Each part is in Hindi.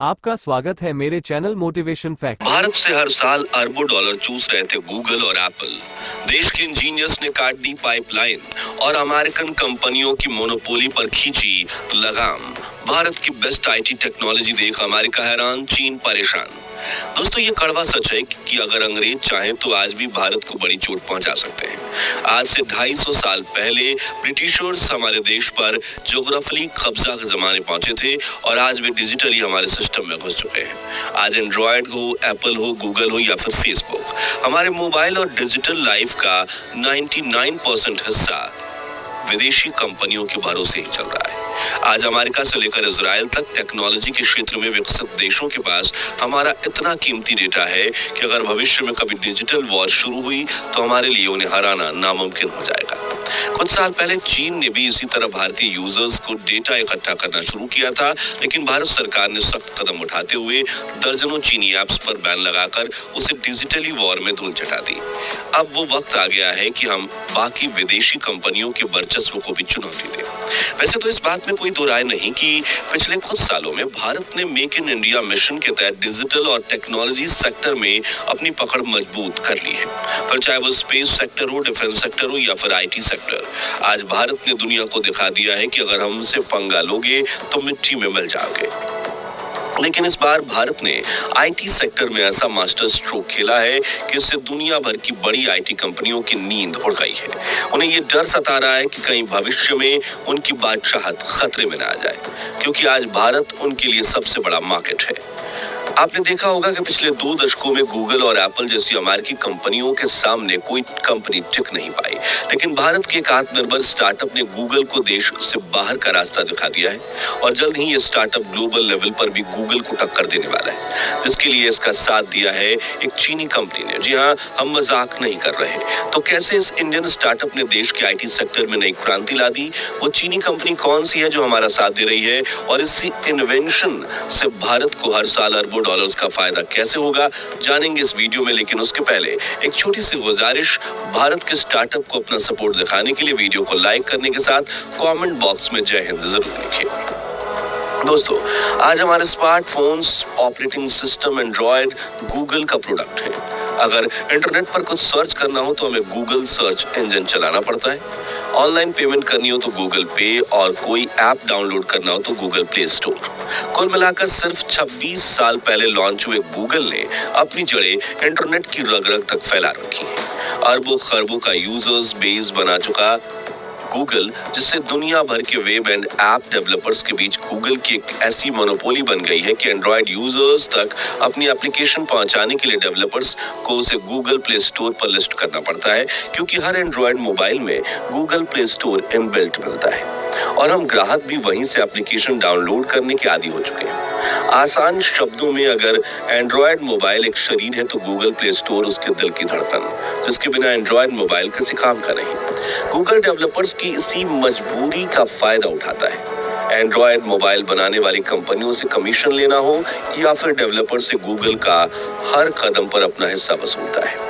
आपका स्वागत है मेरे चैनल मोटिवेशन फैक्ट। भारत से हर साल अरबों डॉलर चूस रहे थे गूगल और एप्पल। देश के इंजीनियर्स ने काट दी पाइपलाइन और अमेरिकन कंपनियों की मोनोपोली पर खींची लगाम। भारत की बेस्ट आईटी टेक्नोलॉजी देख अमेरिका हैरान, चीन परेशान। दोस्तों, ये कड़वा सच है कि अगर अंग्रेज चाहें तो आज भी भारत को बड़ी चोट पहुंचा सकते हैं। आज से 250 साल पहले ब्रिटिशर्स हमारे देश पर ज्योग्राफिकली कब्जा के जमाने पहुंचे थे और आज वे डिजिटली हमारे सिस्टम में घुस चुके हैं। आज एंड्रॉयड हो, एप्पल हो, गूगल हो या फिर फेसबुक, हमारे मोबाइल और डिजिटल लाइफ का 99% हिस्सा विदेशी कंपनियों के भरोसे ही चल रहा है। आज अमेरिका से लेकर इजराइल तक टेक्नोलॉजी के क्षेत्र में विकसित देशों के पास हमारा इतना कीमती डेटा है कि अगर भविष्य में कभी डिजिटल वॉर शुरू हुई तो हमारे लिए उन्हें हराना नामुमकिन हो जाएगा। कुछ साल पहले चीन ने भी इसी तरह भारतीय यूजर्स को डेटा इकट्ठा करना शुरू किया था, लेकिन भारत सरकार ने सख्त कदम उठाते हुए दर्जनों चीनी ऐप्स पर बैन लगाकर उसे डिजिटली वॉर में धूल चटा दी। अब वो वक्त आ गया है कि हम बाकी विदेशी कंपनियों के वर्चस्व को भी चुनौती दें। वैसे तो इस बात में कोई दो राय नहीं कि पिछले कुछ सालों में भारत ने मेक इन इंडिया मिशन के तहत डिजिटल और टेक्नोलॉजी सेक्टर में अपनी पकड़ मजबूत कर ली है। पर चाहे वो स्पेस सेक्टर हो, डिफेंस सेक्टर हो या फिर आईटी सेक्टर, आज भारत ने दुनिया को दिखा दिया है कि अगर हमसे पंगा लोगे तो मिट्टी में मिल जाओगे। लेकिन इस बार भारत ने आईटी सेक्टर में ऐसा मास्टर स्ट्रोक खेला है कि इससे दुनिया भर की बड़ी आईटी कंपनियों की नींद उड़ गई है। उन्हें ये डर सता रहा है कि कहीं भविष्य में उनकी बादशाहत खतरे में न आ जाए, क्योंकि आज भारत उनके लिए सबसे बड़ा मार्केट है। आपने देखा होगा कि पिछले 2 दशकों में गूगल और एप्पल जैसी अमेरिकी कंपनियों के सामने कोई कंपनी टिक नहीं पाई, लेकिन भारत के एक आत्मनिर्भर स्टार्टअप ने गूगल को देश से बाहर का रास्ता दिखा दिया है और जल्द ही ये स्टार्टअप ग्लोबल लेवल पर भी गूगल को टक्कर देने वाला है, जिसके लिए इसका साथ दिया है एक चीनी कंपनी ने। जी हाँ, हम मजाक नहीं कर रहे। तो कैसे इस इंडियन स्टार्टअप ने देश के आईटी सेक्टर में नई क्रांति ला दी? वो चीनी कंपनी कौन सी है जो हमारा साथ दे रही है और इसी इन्वेंशन से भारत को हर साल अरबों डॉलर्स का फायदा कैसे होगा, जानेंगे इस वीडियो में। लेकिन उसके पहले एक छोटी सी गुजारिश, भारत के स्टार्टअप को अपना सपोर्ट दिखाने के लिए वीडियो को लाइक करने के साथ कमेंट बॉक्स में जय हिंद जरूर लिखिए। दोस्तों, आज हमारे smartphones operating system Android Google का प्रोडक्ट है। अगर इंटरनेट पर कुछ सर्च करना हो तो हमें गूगल सर्च इंजन चलाना पड़ता है। ऑनलाइन पेमेंट करनी हो तो गूगल पे और कोई ऐप डाउनलोड करना हो तो गूगल प्ले स्टोर। कुल मिलाकर सिर्फ 26 साल पहले लॉन्च हुए गूगल ने अपनी जड़ें इंटरनेट की रग-रग तक फैला रखी हैं। अरबों खरबों का यूजर्स बेस बना चुका गूगल, जिससे दुनिया भर के वेब एंड ऐप डेवलपर्स के बीच गूगल की एक ऐसी मोनोपोली बन गई है कि एंड्रॉयड यूजर्स तक अपनी एप्लीकेशन पहुंचाने के लिए डेवलपर्स को उसे गूगल प्ले स्टोर पर लिस्ट करना पड़ता है, क्योंकि हर एंड्रॉयड मोबाइल में गूगल प्ले स्टोर इनबिल्ट मिलता है और हम ग्राहक भी वहीं से एप्लीकेशन डाउनलोड करने के आदी हो चुके हैं। आसान शब्दों में, अगर एंड्रॉयड मोबाइल एक शरीर है तो गूगल प्ले स्टोर उसके दिल की धड़कन, जिसके बिना एंड्रॉयड मोबाइल किसी काम का नहीं। गूगल डेवलपर्स की इसी मजबूरी का फायदा उठाता है। एंड्रॉयड मोबाइल बनाने वाली कंपनियों से कमीशन लेना हो या फिर डेवलपर से गूगल का हर कदम पर अपना हिस्सा वसूलता है।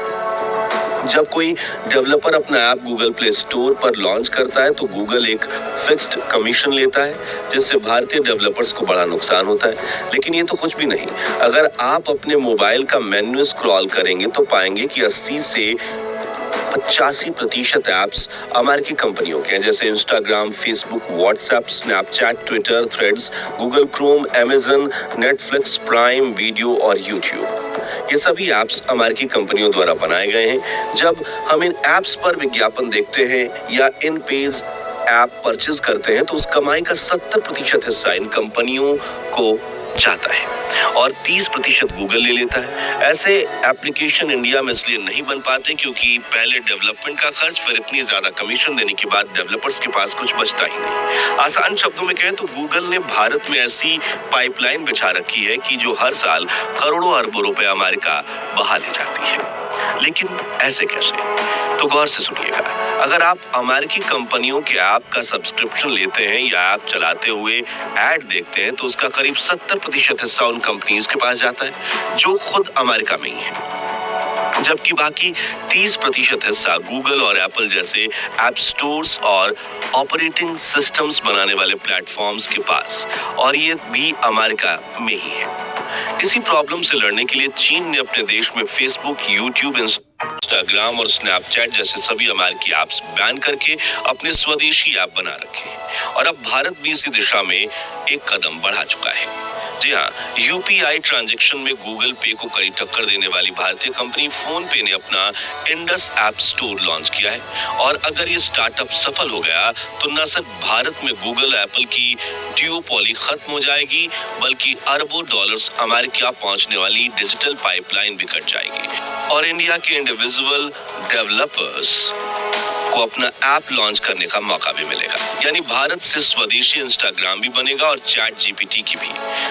जब कोई डेवलपर अपना ऐप गूगल प्ले स्टोर पर लॉन्च करता है तो गूगल एक फिक्स्ड कमीशन लेता है, जिससे भारतीय डेवलपर्स को बड़ा नुकसान होता है। लेकिन ये तो कुछ भी नहीं। अगर आप अपने मोबाइल का मेन्यू स्क्रॉल करेंगे तो पाएंगे कि 80 से 85% ऐप्स अमेरिकी कंपनियों के हैं, जैसे Instagram, Facebook, WhatsApp, Snapchat, Twitter, threads, Google Chrome, Amazon, Netflix, prime video और यूट्यूब। ये सभी ऐप्स अमेरिकी कंपनियों द्वारा बनाए गए हैं। जब हम इन ऐप्स पर विज्ञापन देखते हैं या इन पेज ऐप परचेज करते हैं तो उस कमाई का 70% हिस्सा इन कंपनियों को जाता है और 30% गूगल ले लेता है। ऐसे एप्लीकेशन इंडिया में इसलिए नहीं बन पाते क्योंकि पहले डेवलपमेंट का खर्च, फिर इतनी ज्यादा कमीशन देने के बाद डेवलपर्स के पास कुछ बचता ही नहीं। आसान शब्दों में कहें तो गूगल ने भारत में ऐसी पाइपलाइन बिछा रखी है कि जो हर साल करोड़ों अरबों रुपए अमेरिका बहा ले जाती है। लेकिन ऐसे कैसे? तो गौर से सुनिएगा। अगर आप अमेरिकी कंपनियों के ऐप का सब्सक्रिप्शन लेते हैं या ऐप चलाते हुए ऐड देखते हैं तो उसका करीब 70% हिस्सा उन कंपनीज के पास जाता है जो खुद अमेरिका में ही है। जबकि बाकी 30% हिस्सा गूगल और एप्पल जैसे ऐप स्टोर्स और ऑपरेटिंग सिस्टम्स बनाने वाले प्लेटफॉर्म्स के पास, और ये भी अमेरिका में ही है। इसी प्रॉब्लम से लड़ने के लिए चीन ने अपने देश में फेसबुक, यूट्यूब, इंस्टाग्राम और स्नैपचैट जैसे सभी अमेरिकी ऐप्स बैन करके अपने स्वदेशी ऐप बना रखे हैं, और अब भारत भी इसी दिशा में एक कदम बढ़ा चुका है। जी हाँ, यूपीआई ट्रांजैक्शन में गूगल पे को कड़ी टक्कर देने वाली भारतीय कंपनी फोन पे ने अपना इंडस ऐप स्टोर लॉन्च किया है, और अगर ये स्टार्टअप सफल हो गया तो न सिर्फ भारत में गूगल एप्पल की ड्यूओपोली खत्म हो जाएगी, बल्कि अरबों डॉलर्स अमेरिका पहुंचने वाली डिजिटल पाइपलाइन भी कट जाएगी, और इंडिया के इंडिविजुअल डेवलपर्स को अपना ऐप लॉन्च करने का मौका भी मिलेगा। यानी भारत से स्वदेशी इंस्टाग्राम भी बनेगा और चैट जीपीटी की भी।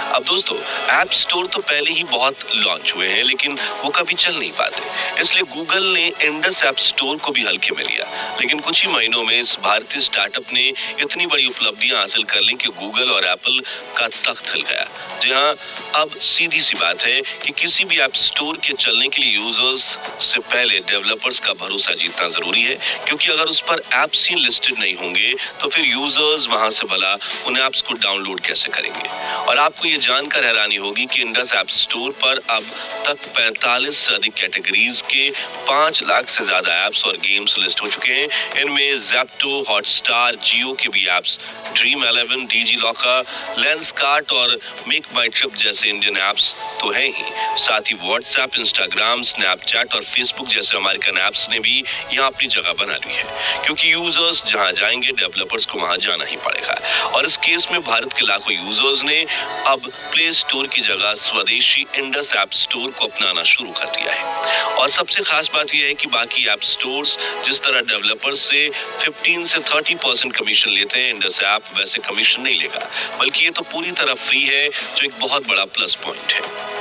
अब दोस्तों, ऐप स्टोर तो पहले ही बहुत लॉन्च हुए हैं, लेकिन वो कभी चल नहीं पाते, इसलिए गूगल ने इंडस ऐप स्टोर को भी हल्के में लिया। लेकिन कुछ ही महीनों में इस भारतीय स्टार्टअप ने इतनी बड़ी उपलब्धियां हासिल कर ली कि गूगल और एप्पल का तख्त हिल गया। जी हाँ, अब सीधी सी बात है कि किसी भी ऐप स्टोर के चलने के लिए यूजर्स से पहले डेवलपर्स का भरोसा जीतना जरूरी है, क्योंकि अगर उस पर ऐप्स ही लिस्टेड नहीं होंगे तो फिर यूजर्स वहां से भला उन ऐप्स को डाउनलोड कैसे करेंगे। और आपको ये जानकर हैरानी होगी कि इंडस ऐप स्टोर पर अब तक 45 से अधिक कैटेगरीज के 5 लाख से ज्यादा ऐप्स और गेम्स लिस्ट हो चुके हैं। इनमें ज़ेप्टो, हॉटस्टार, जियो के भी apps, dream 11, DG locker, Lenskart और मेक माई ट्रिप जैसे इंडियन ऐप्स तो है ही। साथ ही व्हाट्सएप, इंस्टाग्राम, स्नैपचैट और फेसबुक जैसे अमेरिकन ऐप्स ने भी यहाँ अपनी जगह बना ली है, क्योंकि यूजर्स जहां जाएंगे डेवलपर्स को वहां जाना ही पड़ेगा। और इस केस में भारत के लाखों यूजर्स ने अब प्ले स्टोर की जगह स्वदेशी इंडस ऐप स्टोर को अपनाना शुरू कर दिया है। और सबसे खास बात यह है कि बाकी ऐप स्टोर्स जिस तरह डेवलपर्स से 15 से 30% कमीशन लेते हैं, इंडस ऐप वैसे कमीशन नहीं लेगा, बल्कि ये तो पूरी तरह फ्री है, जो एक बहुत बड़ा प्लस पॉइंट है।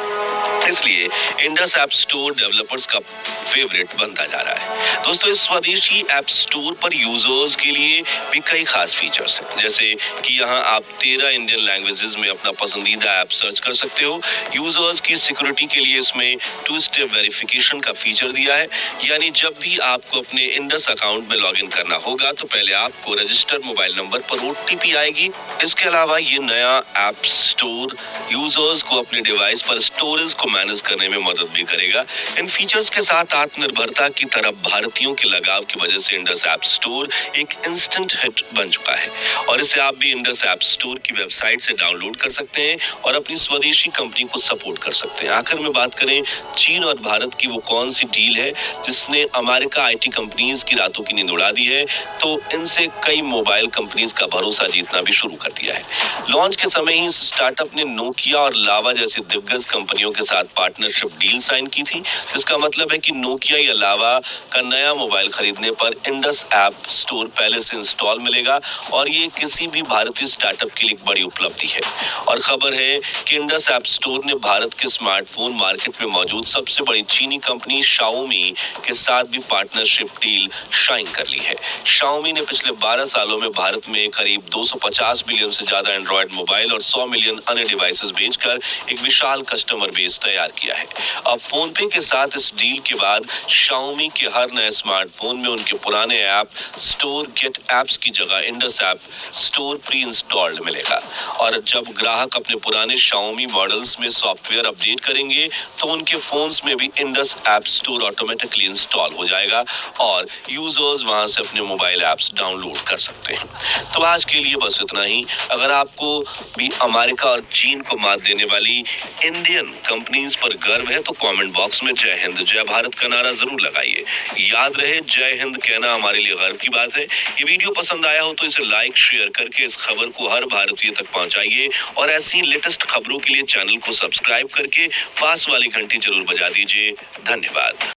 इसलिए इंडस ऐप स्टोर डेवलपर्स का फेवरेट बनता जा रहा है। दोस्तों, इस स्वदेशी ऐप स्टोर पर यूजर्स के लिए भी कई खास फीचर्स हैं, जैसे कि यहाँ आप 13 इंडियन लैंग्वेजेस में अपना पसंदीदा ऐप सर्च कर सकते हो। यूजर्स की सिक्योरिटी के लिए इसमें 2 स्टेप वेरिफिकेशन का फीचर दिया है, यानी जब भी आपको अपने इंडस अकाउंट में लॉगिन करना होगा तो पहले आपको रजिस्टर्ड मोबाइल नंबर पर OTP आएगी। इसके अलावा ये नया ऐप स्टोर यूजर्स को अपने डिवाइस पर स्टोरेज को मैनेज करने में मदद भी करेगा। इन फीचर्स के साथ आत्मनिर्भरता की तरफ भारतीयों के लगाव की वजह से इंडस ऐप स्टोर एक इंस्टेंट हिट बन चुका है, और इसे आप भी इंडस ऐप स्टोर की वेबसाइट से डाउनलोड कर सकते हैं और अपनी स्वदेशी कंपनी को सपोर्ट कर सकते हैं। आखिर में बात करें चीन और भारत की, वो कौन सी डील है जिसने अमेरिका IT कंपनीज की रातों की नींद उड़ा दी है, तो इनसे कई मोबाइल कंपनीज का भरोसा जीतना भी शुरू कर दिया है। लॉन्च के समय ही स्टार्टअप ने नोकिया और लावा जैसी दिग्गज कंपनियों के साथ पार्टनरशिप डील साइन की थी, जिसका मतलब है कि नोकिया या लावा का नया मोबाइल खरीदने पर इंडस ऐप स्टोर पहले से इंस्टॉल मिलेगा, और ये किसी भी भारतीय स्टार्टअप के लिए एक बड़ी उपलब्धि है। और खबर है कि इंडस ऐप स्टोर ने भारत के स्मार्टफोन मार्केट में मौजूद सबसे बड़ी चीनी कंपनी Xiaomi के साथ भी पार्टनरशिप डील साइन कर ली है। Xiaomi ने पिछले 12 सालों में भारत में करीब 250 मिलियन से ज्यादा एंड्रॉयड मोबाइल और 100 मिलियन अन्य डिवाइसेस बेचकर एक विशाल कस्टमर बेस तैयार किया है। अब फोन पे के साथ इस डील के बाद Xiaomi के हर नए स्मार्टफोन में उनके पुराने ऐप स्टोर गेट ऐप्स की जगह Indus app store pre installed मिलेगा, और जब ग्राहक अपने पुराने Xiaomi मॉडल्स में सॉफ्टवेयर अपडेट करेंगे तो उनके फोन्स में भी Indus app store automatically install हो जाएगा और यूजर्स वहां से अपने मोबाइल ऐप्स डाउनलोड कर सकते हैं। तो आज के लिए बस इतना ही। अगर आपको भी अमेरिका और चीन को मात देने वाली इंडियन कंपनीज पर गर्व है तो कमेंट बॉक्स में जय हिंद जय भारत का नारा जरूर लगाइए। याद रहे, जय हिंद कहना हमारे लिए गर्व की बात है। ये वीडियो पसंद आया हो तो इसे लाइक शेयर करके इस खबर को हर भारतीय तक पहुंचाइए, और ऐसी लेटेस्ट खबरों के लिए चैनल को सब्सक्राइब करके पास वाली घंटी जरूर बजा दीजिए। धन्यवाद।